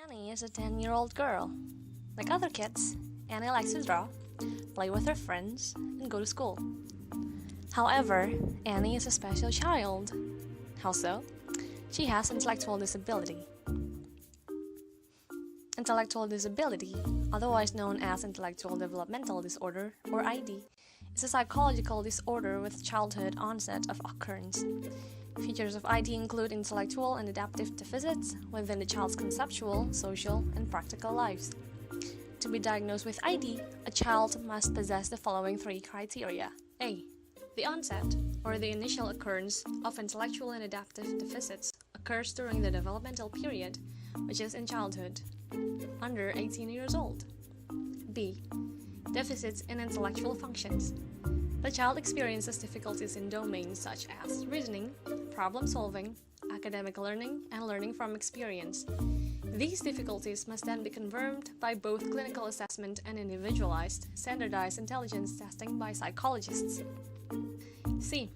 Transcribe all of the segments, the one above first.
Annie is a 10-year-old girl. Like other kids, Annie likes to draw, play with her friends, and go to school. However, Annie is a special child. How so? She has intellectual disability. Intellectual disability, otherwise known as intellectual developmental disorder or ID, is a psychological disorder with childhood onset of occurrence. Features of ID include intellectual and adaptive deficits within the child's conceptual, social, and practical lives. To be diagnosed with ID, a child must possess the following three criteria. A. The onset, or the initial occurrence, of intellectual and adaptive deficits occurs during the developmental period, which is in childhood, under 18 years old. B. Deficits in intellectual functions. The child experiences difficulties in domains such as reasoning, problem solving, academic learning, and learning from experience. These difficulties must then be confirmed by both clinical assessment and individualized, standardized intelligence testing by psychologists. C.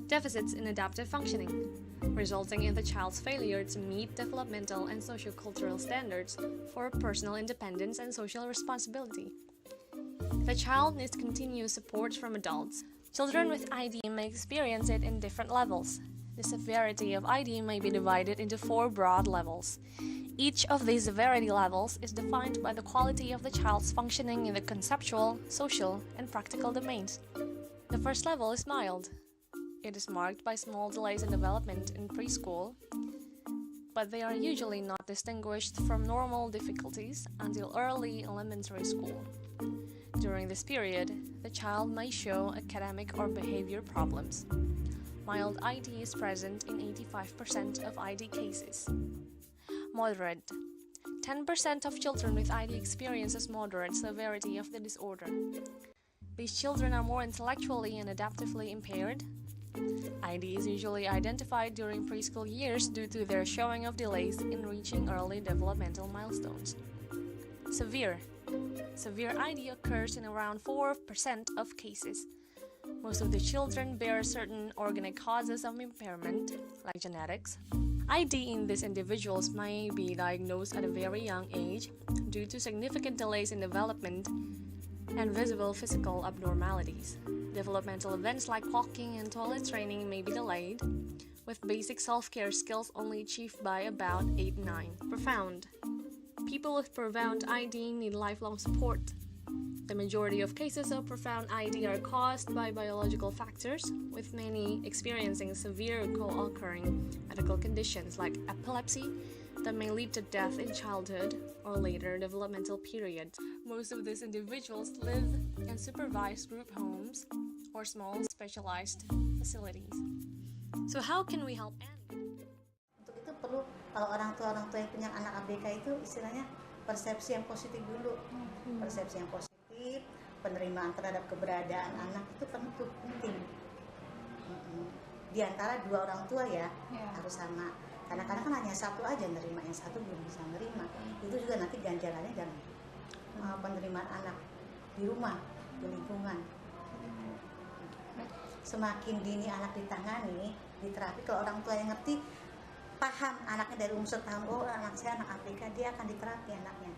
Deficits in adaptive functioning, resulting in the child's failure to meet developmental and sociocultural standards for personal independence and social responsibility. The child needs continuous support from adults. Children with ID may experience it in different levels. The severity of ID may be divided into 4 broad levels. Each of these severity levels is defined by the quality of the child's functioning in the conceptual, social, and practical domains. The first level is mild. It is marked by small delays in development in preschool, but they are usually not distinguished from normal difficulties until early elementary school. During this period, the child may show academic or behavior problems. Mild ID is present in 85% of ID cases. Moderate. 10% of children with ID experiences moderate severity of the disorder. These children are more intellectually and adaptively impaired. ID is usually identified during preschool years due to their showing of delays in reaching early developmental milestones. Severe. Severe ID occurs in around 4% of cases. Most of the children bear certain organic causes of impairment, like genetics. ID in these individuals may be diagnosed at a very young age due to significant delays in development and visible physical abnormalities. Developmental events like walking and toilet training may be delayed, with basic self-care skills only achieved by about 8-9. Profound. People with profound ID need lifelong support. The majority of cases of profound ID are caused by biological factors, with many experiencing severe co-occurring medical conditions like epilepsy that may lead to death in childhood or later developmental periods. Most of these individuals live in supervised group homes or small specialized facilities. So how can we help Annie? Untuk itu perlu kalau orang tua yang punya anak ABK itu istilahnya persepsi yang positif dulu. Persepsi yang positif, penerimaan terhadap keberadaan anak itu penting. Di antara dua orang tua ya, harus sama. Kadang-kadang kan hanya satu aja nerima, yang satu belum bisa nerima. Itu juga nanti ganjalannya dalam penerimaan anak di rumah, di lingkungan. Semakin dini anak ditangani, diterapi, kalau orang tua yang ngerti, paham anaknya dari umur setahun, oh anak saya anak ABK, dia akan diterapi anaknya.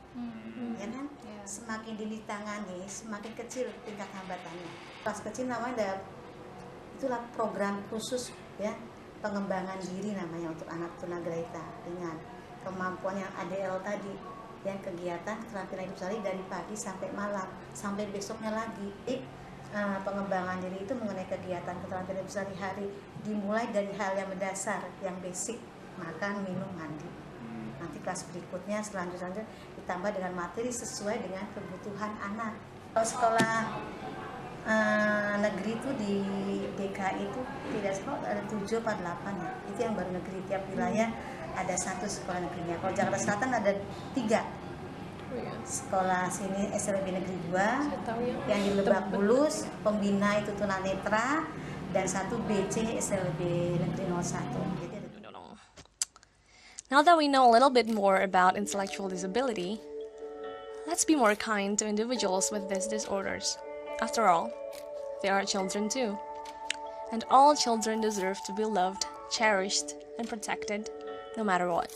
Ya kan? Semakin dini ditangani, semakin kecil tingkat hambatannya. Pas kecil namanya ada, itulah program khusus ya, pengembangan diri namanya untuk anak tunagrahita dengan kemampuan yang ADL tadi, yang kegiatan keterampilan hidup sehari dari pagi sampai malam sampai besoknya lagi. Pengembangan diri itu mengenai kegiatan keterampilan hidup sehari-hari dimulai dari hal yang mendasar, yang basic, makan, minum, mandi. Nanti kelas berikutnya selanjutnya ditambah dengan materi sesuai dengan kebutuhan anak. Kalau sekolah negeri itu di DKI itu tidak sekolah, ada 7 atau 8 ya. Itu yang baru negeri, tiap wilayah ada 1 sekolah negerinya. Kalau Jakarta Selatan ada 3 sekolah sini, SLB Negeri 2 yang di Lebak Bulus, pembina itu tunanetra, dan 1 BC SLB Negeri 01. Now that we know a little bit more about intellectual disability, let's be more kind to individuals with these disorders. After all, they are children too. And all children deserve to be loved, cherished, and protected no matter what.